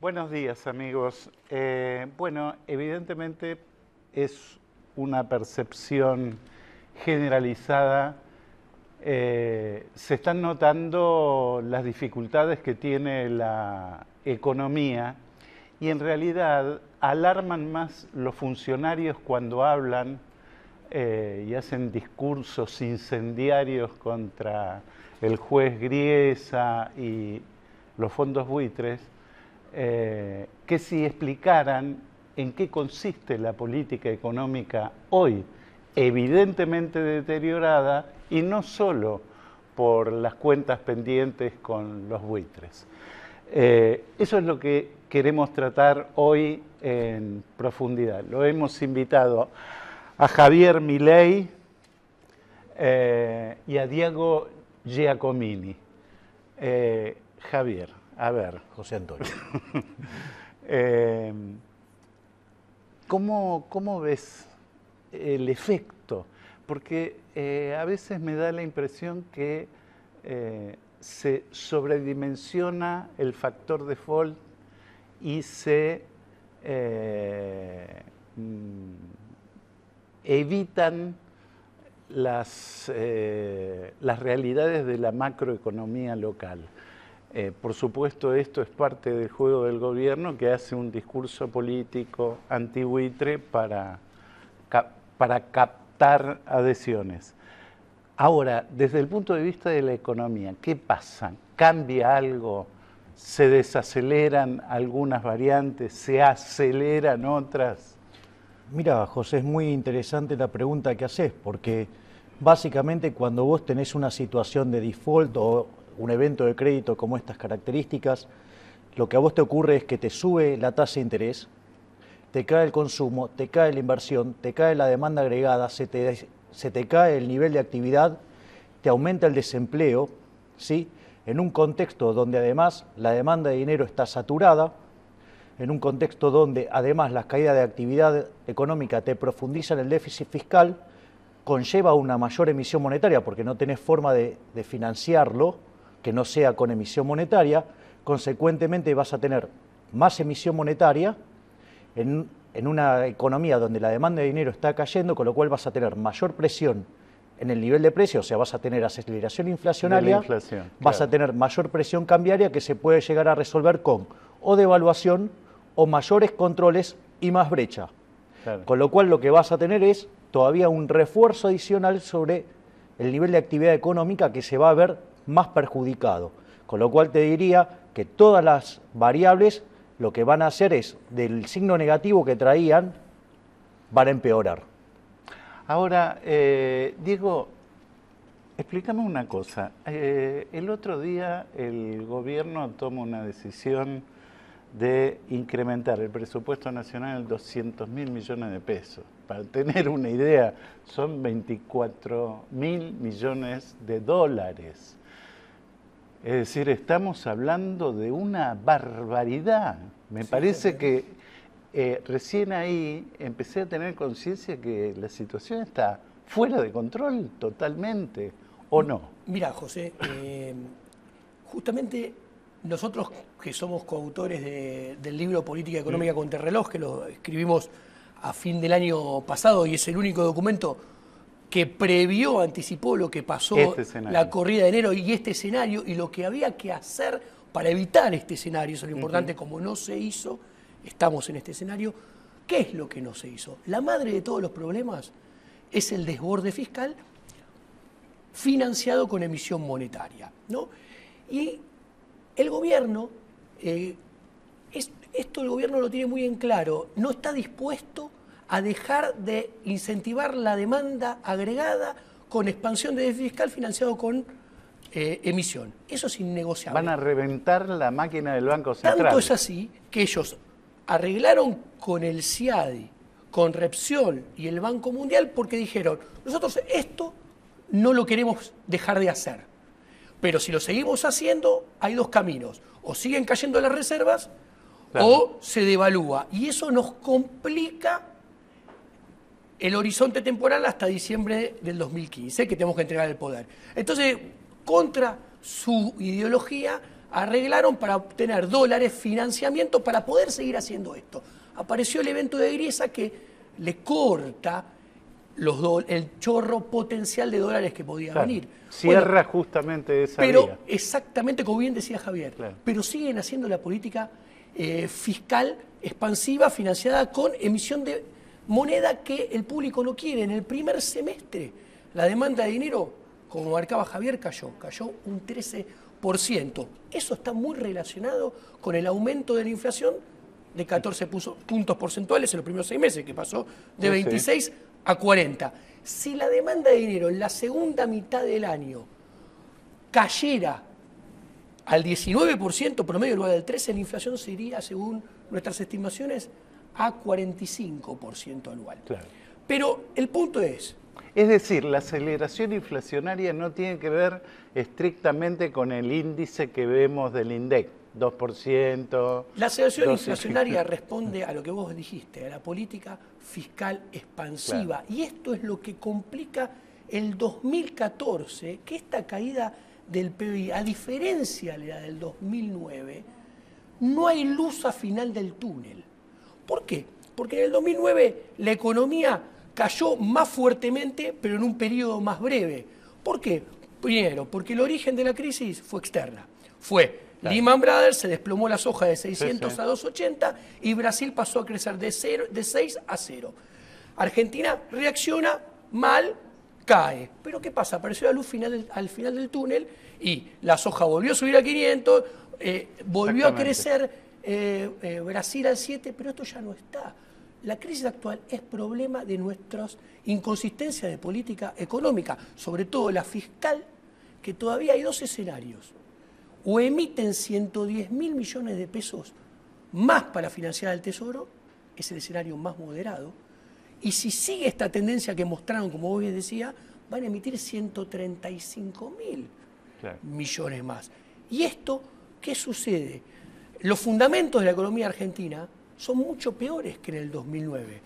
Buenos días, amigos. Bueno, evidentemente es una percepción generalizada. Se están notando las dificultades que tiene la economía y en realidad alarman más los funcionarios cuando hablan y hacen discursos incendiarios contra el juez Griesa y los fondos buitres, que si explicaran en qué consiste la política económica hoy, evidentemente deteriorada, y no solo por las cuentas pendientes con los buitres. Eso es lo que queremos tratar hoy en profundidad. Lo hemos invitado a Javier Milei y a Diego Giacomini. Javier, a ver. José Antonio. ¿Cómo ves el efecto? Porque a veces me da la impresión que se sobredimensiona el factor default y se evitan las realidades de la macroeconomía local. Por supuesto, esto es parte del juego del gobierno, que hace un discurso político antibuitre para captar adhesiones. Ahora, desde el punto de vista de la economía, ¿qué pasa? ¿Cambia algo? ¿Se desaceleran algunas variantes? ¿Se aceleran otras? Mira, José, es muy interesante la pregunta que haces, porque básicamente cuando vos tenés una situación de default o un evento de crédito como estas características, lo que a vos te ocurre es que te sube la tasa de interés, te cae el consumo, te cae la inversión, te cae la demanda agregada, se te cae el nivel de actividad, te aumenta el desempleo, ¿sí? En un contexto donde además la demanda de dinero está saturada, en un contexto donde además las caídas de actividad económica te profundizan el déficit fiscal, conlleva una mayor emisión monetaria porque no tenés forma de financiarlo, que no sea con emisión monetaria, consecuentemente vas a tener más emisión monetaria en una economía donde la demanda de dinero está cayendo, con lo cual vas a tener mayor presión en el nivel de precios, o sea, vas a tener aceleración inflacionaria, vas a tener mayor presión cambiaria que se puede llegar a resolver con o devaluación o mayores controles y más brecha. Claro. Con lo cual lo que vas a tener es todavía un refuerzo adicional sobre el nivel de actividad económica que se va a ver más perjudicado. Con lo cual te diría que todas las variables lo que van a hacer es, del signo negativo que traían, van a empeorar. Ahora, Diego, explícame una cosa. El otro día el gobierno toma una decisión de incrementar el presupuesto nacional en 200.000 millones de pesos. Para tener una idea, son 24.000 millones de dólares. Es decir, estamos hablando de una barbaridad. Me parece que recién ahí empecé a tener conciencia que la situación está fuera de control totalmente, ¿o no? Mira, José, justamente nosotros que somos coautores del libro Política Económica Contrarreloj, que lo escribimos a fin del año pasado y es el único documento que previó, anticipó lo que pasó, la corrida de enero y este escenario y lo que había que hacer para evitar este escenario. Eso es lo importante, como no se hizo, estamos en este escenario. ¿Qué es lo que no se hizo? La madre de todos los problemas es el desborde fiscal financiado con emisión monetaria, ¿no? Y el gobierno, esto el gobierno lo tiene muy en claro, no está dispuesto a dejar de incentivar la demanda agregada con expansión de déficit fiscal financiado con emisión. Eso es innegociable. Van a reventar la máquina del Banco Central. Tanto es así que ellos arreglaron con el CIADI, con Repsol y el Banco Mundial porque dijeron, nosotros esto no lo queremos dejar de hacer. Pero si lo seguimos haciendo, hay dos caminos. O siguen cayendo las reservas, claro, o se devalúa. Y eso nos complica el horizonte temporal hasta diciembre del 2015, que tenemos que entregar el poder. Entonces, contra su ideología, arreglaron para obtener dólares, financiamiento para poder seguir haciendo esto. Apareció el evento de Griesa que le corta el chorro potencial de dólares que podía venir. Cierra justamente esa pero vía. Exactamente como bien decía Javier, Claro. pero siguen haciendo la política fiscal expansiva financiada con emisión de moneda que el público no quiere. En el primer semestre la demanda de dinero, como marcaba Javier, cayó un 13%. Eso está muy relacionado con el aumento de la inflación de 14 puntos porcentuales en los primeros 6 meses, que pasó de 26 a 40. Si la demanda de dinero en la segunda mitad del año cayera al 19% promedio en lugar del 13%, la inflación se iría, según nuestras estimaciones, a 45% anual. Claro. Pero el punto es... Es decir, la aceleración inflacionaria no tiene que ver estrictamente con el índice que vemos del INDEC, 2%. La aceleración 12%. inflacionaria responde a lo que vos dijiste, a la política fiscal expansiva. Claro. Y esto es lo que complica el 2014, que esta caída del PBI, a diferencia de la del 2009, no hay luz al final del túnel. ¿Por qué? Porque en el 2009 la economía cayó más fuertemente, pero en un periodo más breve. ¿Por qué? Primero, porque el origen de la crisis fue externa. Fue Lehman Brothers, se desplomó la soja de 600 a 280 y Brasil pasó a crecer de 6 a 0. Argentina reacciona mal, cae. Pero ¿qué pasa? Apareció la luz al final del túnel y la soja volvió a subir a 500, volvió a crecer Brasil al 7, pero esto ya no está. La crisis actual es problema de nuestras inconsistencias de política económica, sobre todo la fiscal, que todavía hay 2 escenarios. O emiten 110.000 millones de pesos más para financiar al Tesoro, es el escenario más moderado, y si sigue esta tendencia que mostraron, como vos bien decía, van a emitir 135.000 millones más. ¿Y esto qué sucede? Los fundamentos de la economía argentina son mucho peores que en el 2009.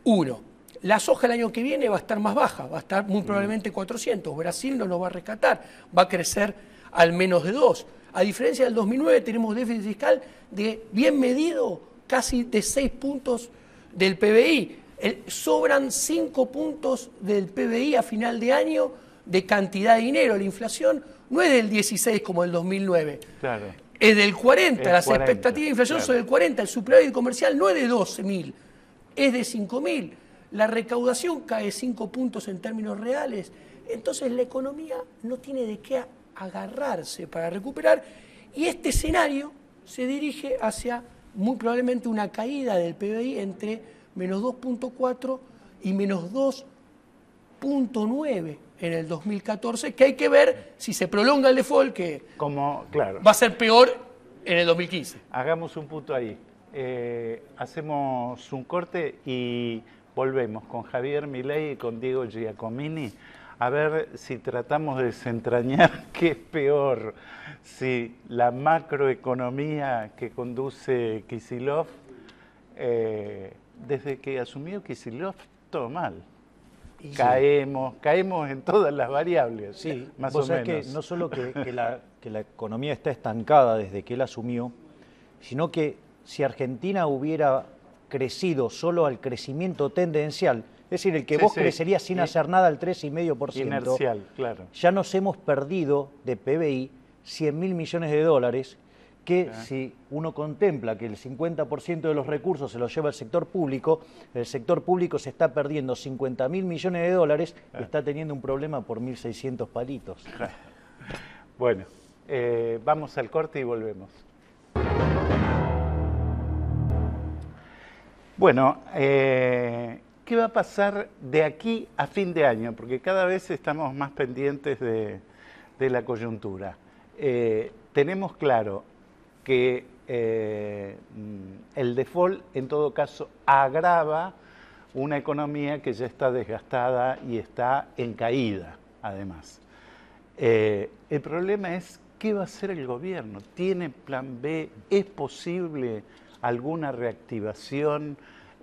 Uno, la soja el año que viene va a estar más baja, va a estar muy probablemente 400. Brasil no nos va a rescatar, va a crecer al menos de 2. A diferencia del 2009 tenemos déficit fiscal de, bien medido, casi de 6 puntos del PBI. Sobran 5 puntos del PBI a final de año de cantidad de dinero. La inflación no es del 16 como el 2009. Claro. Es del 40, las expectativas de inflación son del 40, el superávit comercial no es de 12.000, es de 5.000. La recaudación cae 5 puntos en términos reales. Entonces la economía no tiene de qué agarrarse para recuperar y este escenario se dirige hacia muy probablemente una caída del PBI entre menos 2.4 y menos 2.9 en el 2014, que hay que ver si se prolonga el default, que va a ser peor en el 2015. Hagamos un punto ahí. Hacemos un corte y volvemos con Javier Milei y con Diego Giacomini a ver si tratamos de desentrañar qué es peor, si la macroeconomía que conduce Kicillof, desde que asumió Kicillof, todo mal. Caemos en todas las variables, sí, más o menos. Que no solo que la economía está estancada desde que él asumió, sino que si Argentina hubiera crecido solo al crecimiento tendencial, es decir, el que vos crecerías sin hacer nada al 3,5%, inercial, claro. Ya nos hemos perdido de PBI 100.000 millones de dólares, que si uno contempla que el 50% de los recursos se los lleva el sector público se está perdiendo 50.000 millones de dólares y está teniendo un problema por 1.600 palitos. Bueno, vamos al corte y volvemos. Bueno, ¿qué va a pasar de aquí a fin de año? Porque cada vez estamos más pendientes de la coyuntura. Tenemos claro que el default, en todo caso, agrava una economía que ya está desgastada y está en caída, además. El problema es, ¿qué va a hacer el gobierno? ¿Tiene plan B? ¿Es posible alguna reactivación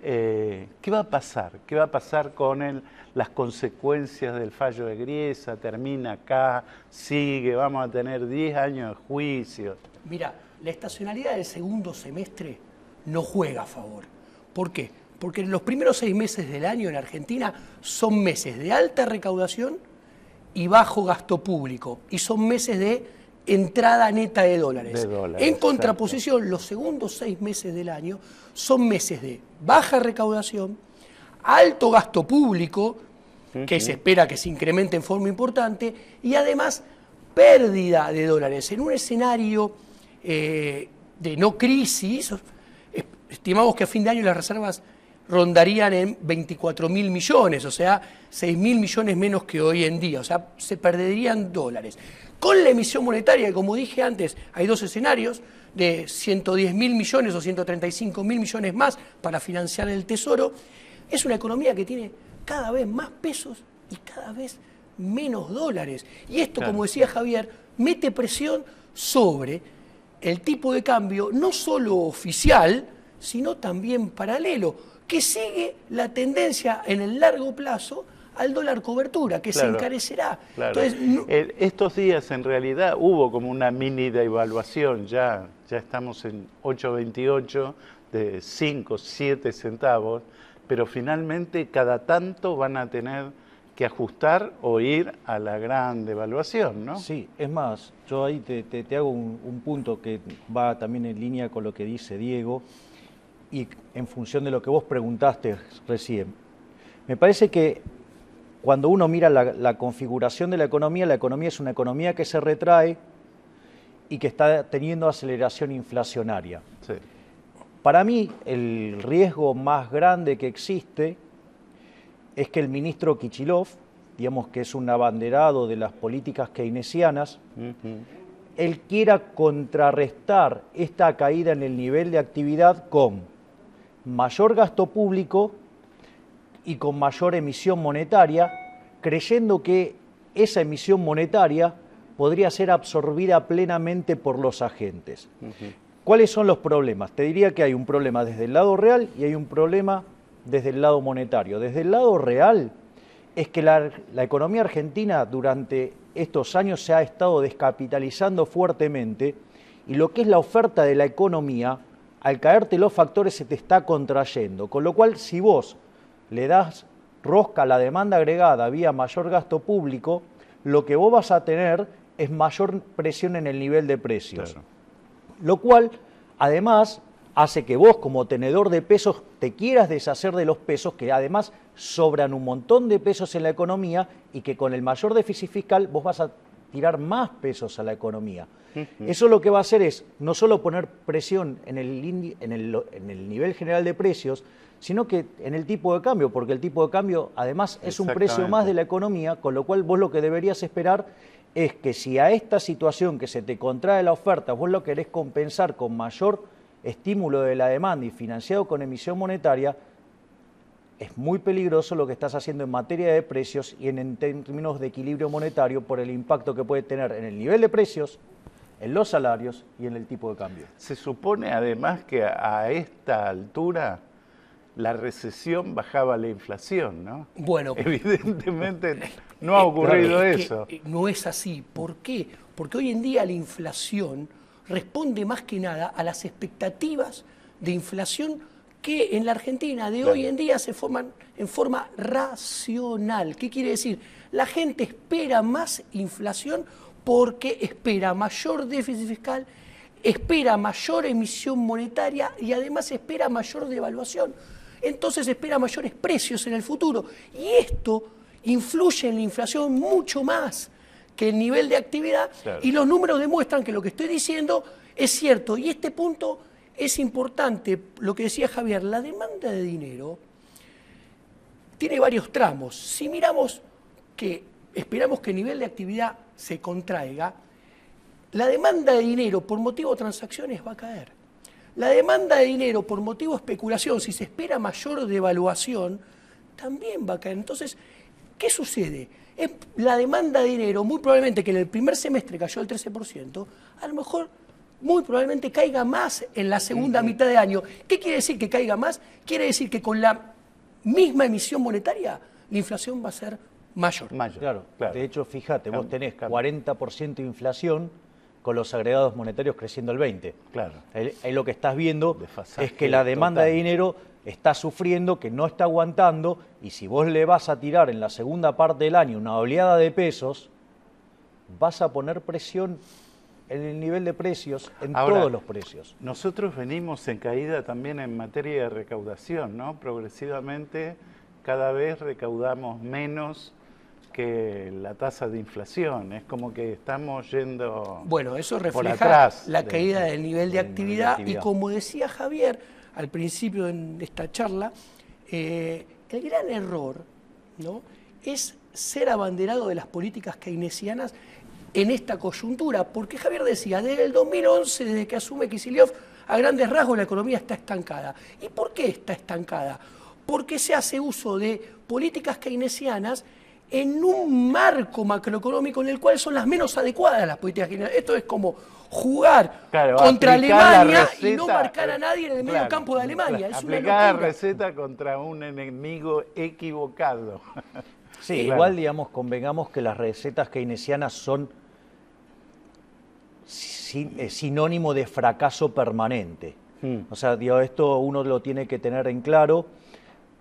¿qué va a pasar? ¿Qué va a pasar con las consecuencias del fallo de Griesa? ¿Termina acá? ¿Sigue? ¿Vamos a tener 10 años de juicio? Mira, la estacionalidad del segundo semestre no juega a favor. ¿Por qué? Porque los primeros 6 meses del año en Argentina son meses de alta recaudación y bajo gasto público. Y son meses de entrada neta de dólares. En contraposición, exacto, los segundos 6 meses del año son meses de baja recaudación, alto gasto público, que se espera que se incremente en forma importante, y además pérdida de dólares. En un escenario de no crisis, estimamos que a fin de año las reservas rondarían en 24.000 millones, o sea, 6.000 millones menos que hoy en día, o sea, se perderían dólares. Con la emisión monetaria, como dije antes, hay 2 escenarios de 110.000 millones o 135.000 millones más para financiar el Tesoro. Es una economía que tiene cada vez más pesos y cada vez menos dólares. Y esto, claro, como decía Javier, mete presión sobre el tipo de cambio, no solo oficial, sino también paralelo, que sigue la tendencia en el largo plazo al dólar cobertura, que, claro, se encarecerá. Claro. Entonces, estos días en realidad hubo como una mini devaluación, ya estamos en 8.28 de 5, 7 centavos, pero finalmente cada tanto van a tener que ajustar o ir a la gran devaluación, ¿no? Sí, es más, yo ahí te hago un punto que va también en línea con lo que dice Diego y en función de lo que vos preguntaste recién. Me parece que cuando uno mira la configuración de la economía es una economía que se retrae y que está teniendo aceleración inflacionaria. Sí. Para mí, el riesgo más grande que existe es que el ministro Kicillof, digamos que es un abanderado de las políticas keynesianas, él quiera contrarrestar esta caída en el nivel de actividad con mayor gasto público y con mayor emisión monetaria, creyendo que esa emisión monetaria podría ser absorbida plenamente por los agentes. ¿Cuáles son los problemas? Te diría que hay un problema desde el lado real y hay un problema desde el lado monetario. Desde el lado real es que la economía argentina durante estos años se ha estado descapitalizando fuertemente y lo que es la oferta de la economía, al caerte los factores se te está contrayendo. Con lo cual, si vos le das rosca a la demanda agregada vía mayor gasto público, lo que vos vas a tener es mayor presión en el nivel de precios. Claro. Lo cual, además, hace que vos como tenedor de pesos te quieras deshacer de los pesos, que además sobran un montón de pesos en la economía y que con el mayor déficit fiscal vos vas a tirar más pesos a la economía. Eso lo que va a hacer es no solo poner presión en el nivel general de precios, sino que en el tipo de cambio, porque el tipo de cambio además es un precio más de la economía, con lo cual vos lo que deberías esperar es que si a esta situación que se te contrae la oferta vos lo querés compensar con mayor estímulo de la demanda y financiado con emisión monetaria, es muy peligroso lo que estás haciendo en materia de precios y en términos de equilibrio monetario por el impacto que puede tener en el nivel de precios, en los salarios y en el tipo de cambio. Se supone además que a esta altura la recesión bajaba la inflación, ¿no? Bueno, evidentemente no ha ocurrido eso. No es así. ¿Por qué? Porque hoy en día la inflación responde más que nada a las expectativas de inflación que en la Argentina de hoy en día se forman en forma racional. ¿Qué quiere decir? La gente espera más inflación porque espera mayor déficit fiscal, espera mayor emisión monetaria y además espera mayor devaluación. Entonces espera mayores precios en el futuro. Y esto influye en la inflación mucho más que el nivel de actividad. Claro. Y los números demuestran que lo que estoy diciendo es cierto. Y este punto es importante, lo que decía Javier, la demanda de dinero tiene varios tramos. Si miramos que esperamos que el nivel de actividad se contraiga, la demanda de dinero por motivo de transacciones va a caer. La demanda de dinero por motivo de especulación, si se espera mayor devaluación, también va a caer. Entonces, ¿qué sucede? La demanda de dinero, muy probablemente que en el primer semestre cayó el 13%, a lo mejor muy probablemente caiga más en la segunda mitad de año. ¿Qué quiere decir que caiga más? Quiere decir que con la misma emisión monetaria, la inflación va a ser mayor. Claro. De hecho, fíjate, vos tenés 40% de inflación con los agregados monetarios creciendo el 20%. Claro. Ahí lo que estás viendo Desfasaje es que la demanda de dinero está sufriendo, que no está aguantando, y si vos le vas a tirar en la segunda parte del año una oleada de pesos, vas a poner presión en el nivel de precios, en todos los precios. Nosotros venimos en caída también en materia de recaudación, ¿no? Progresivamente cada vez recaudamos menos que la tasa de inflación. Es como que estamos yendo Bueno, eso refleja atrás la caída del nivel de actividad y como decía Javier al principio de esta charla, el gran error, ¿no?, es ser abanderado de las políticas keynesianas en esta coyuntura, porque Javier decía, desde el 2011, desde que asume Kicillof, a grandes rasgos la economía está estancada. ¿Y por qué está estancada? Porque se hace uso de políticas keynesianas en un marco macroeconómico en el cual son las menos adecuadas las políticas keynesianas. Esto es como jugar contra Alemania y no marcar a nadie en el medio campo de Alemania. Es una locura. Aplicar la receta contra un enemigo equivocado. Sí, igual, digamos, convengamos que las recetas keynesianas son sinónimo de fracaso permanente. O sea, digo, esto uno lo tiene que tener en claro.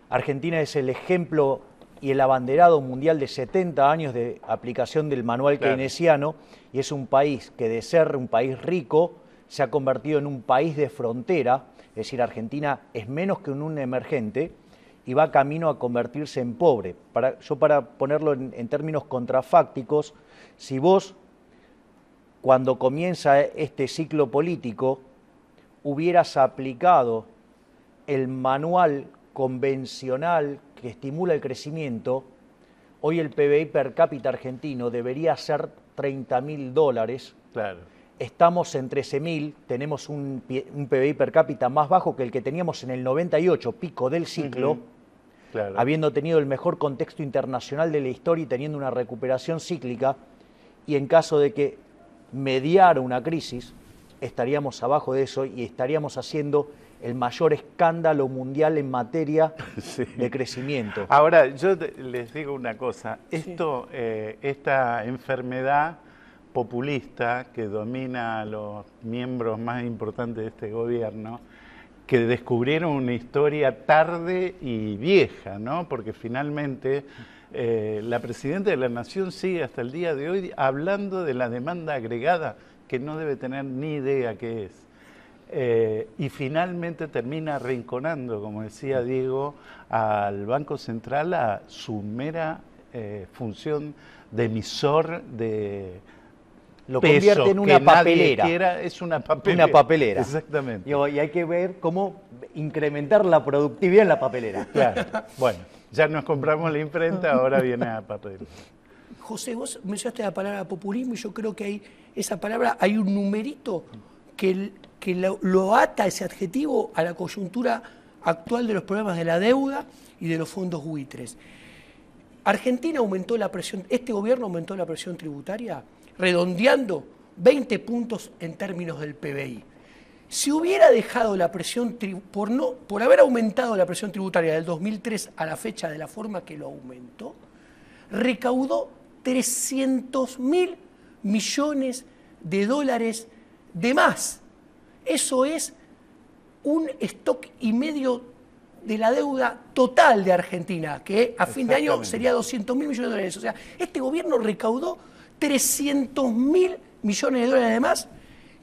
Argentina es el ejemplo y el abanderado mundial de 70 años de aplicación del manual keynesiano, y es un país que de ser un país rico se ha convertido en un país de frontera, es decir, Argentina es menos que un emergente y va camino a convertirse en pobre. Para ponerlo en términos contrafácticos, si vos, cuando comienza este ciclo político, hubieras aplicado el manual convencional que estimula el crecimiento, hoy el PBI per cápita argentino debería ser $30.000. Claro. Estamos en 13.000, tenemos un PBI per cápita más bajo que el que teníamos en el 98, pico del ciclo, habiendo tenido el mejor contexto internacional de la historia y teniendo una recuperación cíclica, y en caso de que mediara una crisis, estaríamos abajo de eso y estaríamos haciendo el mayor escándalo mundial en materia de crecimiento. Ahora, yo les digo una cosa, esta enfermedad populista que domina a los miembros más importantes de este gobierno, que descubrieron una historia tarde y vieja, ¿no? Porque finalmente la Presidenta de la Nación sigue hasta el día de hoy hablando de la demanda agregada, que no debe tener ni idea qué es. Y finalmente termina arrinconando, como decía Diego, al Banco Central a su mera función de emisor de lo convierte en una papelera. Es una papelera. Una papelera. Exactamente. Y hay que ver cómo incrementar la productividad en la papelera. Claro. Bueno, ya nos compramos la imprenta, ahora viene a papel. José, vos mencionaste la palabra populismo y yo creo que esa palabra hay un numerito que lo ata, ese adjetivo, a la coyuntura actual de los problemas de la deuda y de los fondos buitres. Argentina aumentó la presión, este gobierno aumentó la presión tributaria redondeando 20 puntos en términos del PBI. Si hubiera dejado la presión, por haber aumentado la presión tributaria del 2003 a la fecha de la forma que lo aumentó, recaudó 300.000 millones de dólares de más. Eso es un stock y medio de la deuda total de Argentina, que a fin de año sería 200.000 millones de dólares. O sea, este gobierno recaudó 300.000 millones de dólares de más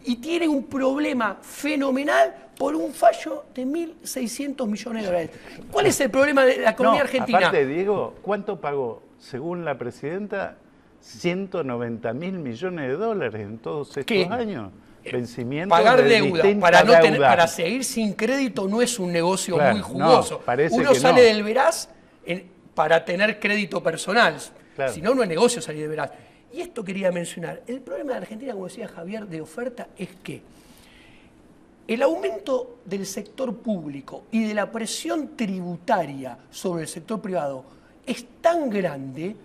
y tiene un problema fenomenal por un fallo de 1.600 millones de dólares. ¿Cuál es el problema de la economía argentina? Aparte, Diego, ¿cuánto pagó, según la Presidenta, 190.000 millones de dólares en todos estos años? Vencimiento pagar de deuda para seguir sin crédito no es un negocio muy jugoso. Uno sale del veraz para tener crédito personal. Si no, no es negocio salir del veraz. Y esto quería mencionar. El problema de Argentina, como decía Javier, de oferta es que el aumento del sector público y de la presión tributaria sobre el sector privado es tan grande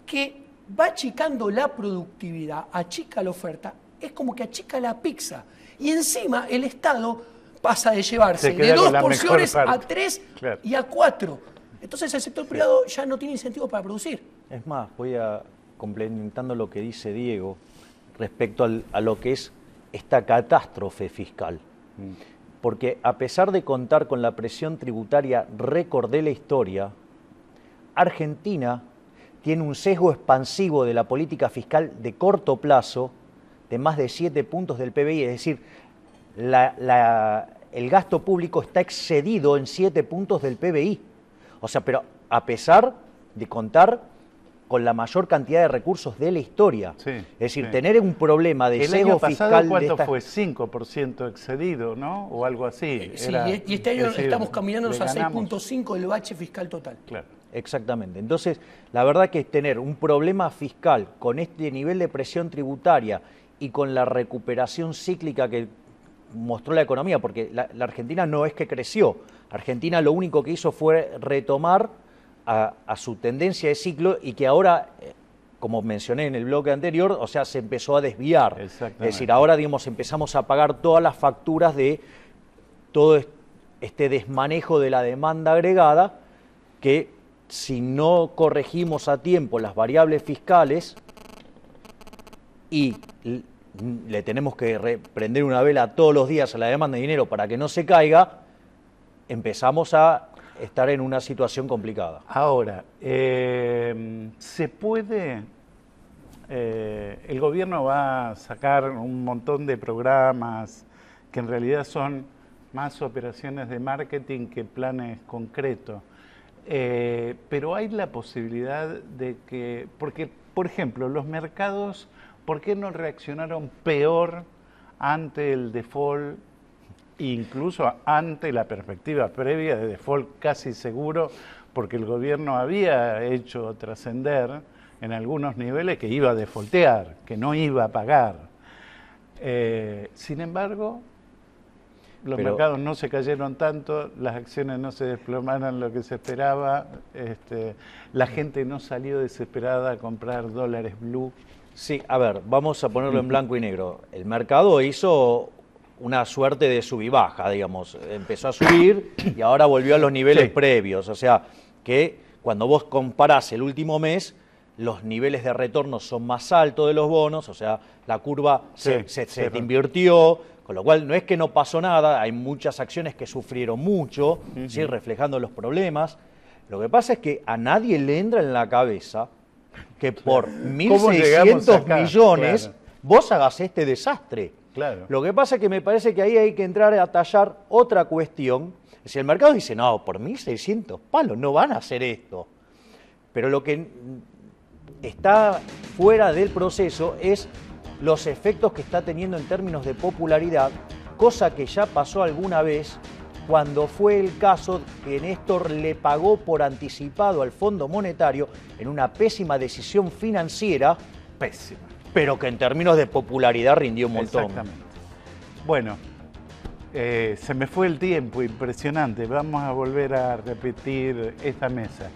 que va achicando la productividad, achica la oferta, es como que achica la pizza. Y encima el Estado pasa de llevarse Se de queda 2 con la mejor porciones a parte. 3 Claro. y a 4. Entonces el sector privado ya no tiene incentivos para producir. Es más, voy a complementando lo que dice Diego respecto a lo que es esta catástrofe fiscal. Porque a pesar de contar con la presión tributaria récord de la historia, Argentina tiene un sesgo expansivo de la política fiscal de corto plazo de más de 7 puntos del PBI, es decir, el gasto público está excedido en 7 puntos del PBI. O sea, pero a pesar de contar con la mayor cantidad de recursos de la historia. Sí, es decir, sí. tener un problema de El sesgo año pasado, fiscal ¿cuánto de esta... fue? 5% excedido, ¿no? O algo así. Sí, Era, y este año es decir, estamos caminándonos le a ganamos. 6.5 del bache fiscal total. Claro. Exactamente. Entonces, la verdad que tener un problema fiscal con este nivel de presión tributaria y con la recuperación cíclica que mostró la economía, porque la Argentina no es que creció, Argentina lo único que hizo fue retomar a su tendencia de ciclo y que ahora, como mencioné en el bloque anterior, o sea, se empezó a desviar. Es decir, ahora, digamos, empezamos a pagar todas las facturas de todo este desmanejo de la demanda agregada que, si no corregimos a tiempo las variables fiscales y le tenemos que prender una vela todos los días a la demanda de dinero para que no se caiga, empezamos a estar en una situación complicada. Ahora, ¿se puede? El gobierno va a sacar un montón de programas que en realidad son más operaciones de marketing que planes concretos. Pero hay la posibilidad de que, porque, por ejemplo, los mercados, ¿por qué no reaccionaron peor ante el default, incluso ante la perspectiva previa de default casi seguro, porque el gobierno había hecho trascender en algunos niveles que iba a defaultear, que no iba a pagar? Sin embargo, los mercados no se cayeron tanto, las acciones no se desplomaron lo que se esperaba, la gente no salió desesperada a comprar dólares blue. Sí, a ver, vamos a ponerlo en blanco y negro. El mercado hizo una suerte de sub y baja, digamos. Empezó a subir y ahora volvió a los niveles previos. O sea, que cuando vos comparás el último mes, los niveles de retorno son más altos de los bonos, o sea, la curva se invirtió, con lo cual no es que no pasó nada, hay muchas acciones que sufrieron mucho, ¿sí? Reflejando los problemas. Lo que pasa es que a nadie le entra en la cabeza que por 1.600 millones vos hagas este desastre. Claro. Lo que pasa es que me parece que ahí hay que entrar a tallar otra cuestión. Si el mercado dice, no, por 1.600 palos no van a hacer esto. Pero lo que está fuera del proceso es los efectos que está teniendo en términos de popularidad, cosa que ya pasó alguna vez cuando fue el caso que Néstor le pagó por anticipado al Fondo Monetario en una pésima decisión financiera, Pésima. pero que en términos de popularidad rindió un montón. Exactamente. Bueno, se me fue el tiempo, impresionante. Vamos a volver a repetir esta mesa.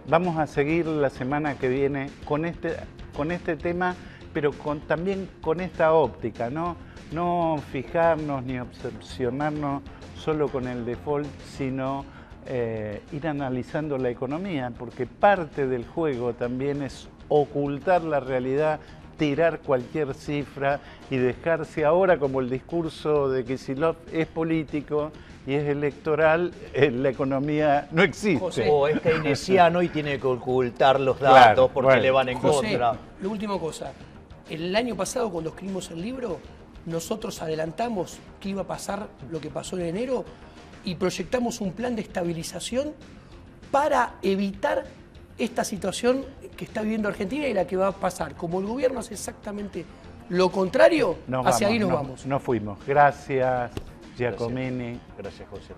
Vamos a seguir la semana que viene con este tema, pero también con esta óptica, ¿no? No fijarnos ni obsesionarnos solo con el default, sino ir analizando la economía, porque parte del juego también es ocultar la realidad, tirar cualquier cifra y dejarse ahora, como el discurso de Kicillof es político y es electoral, la economía no existe. O es keynesiano y tiene que ocultar los datos porque le van en contra. La última cosa, el año pasado cuando escribimos el libro, nosotros adelantamos que iba a pasar lo que pasó en enero y proyectamos un plan de estabilización para evitar esta situación que está viviendo Argentina y la que va a pasar. Como el gobierno hace exactamente lo contrario, hacia ahí nos vamos. Nos fuimos. Gracias, Giacomini. Gracias, José.